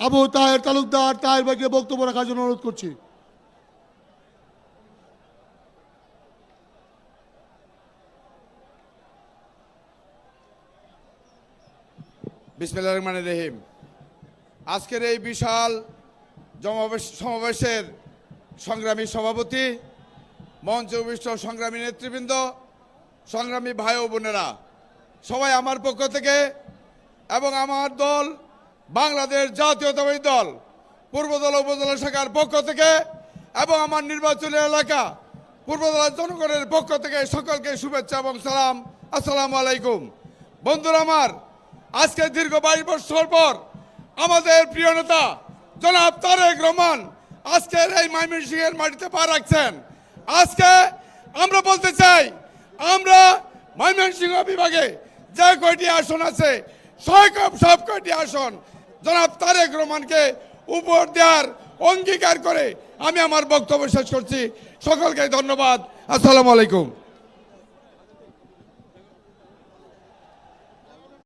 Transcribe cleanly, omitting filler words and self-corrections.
আবু তাহের তালুকদার তাহের ভাইকে বক্তব্য রাখার জন্য অনুরোধ করছি। বিসমিল্লাহির রহমানির রহিম। আজকের এই বিশাল সমাবেশের সংগ্রামী সভাপতি, মঞ্চে উপবিষ্ট সংগ্রামী নেতৃবৃন্দ, সংগ্রামী ভাই ও বোনেরা, সবাই আমার পক্ষ থেকে এবং আমার দল বাংলাদেশ জাতীয়তাবাদী দল পূর্বদলা উপজেলা শাখার পক্ষ থেকে এবং আমার নির্বাচনী এলাকা পূর্বদলার জনগণের পক্ষ থেকে সকলকে শুভেচ্ছা এবং সালাম। আসসালামু আলাইকুম। বন্ধুরা আমার, আজকে দীর্ঘ 22 বছর পর আমাদের প্রিয় নেতা জনাব তারেক রহমান আজকের এই ময়মনসিংহের মাটিতে পা রাখছেন। আজকে আমরা বলতে চাই, আমরা ময়মনসিংহ বিভাগে যে কয়টি আসন আছে সব কয়টি আসন জনাব তারেক রহমানকে উপহার দেওয়ার অঙ্গীকার করে আমি আমার বক্তব্য শেষ করছি। সকলকে ধন্যবাদ। আসসালামু আলাইকুম।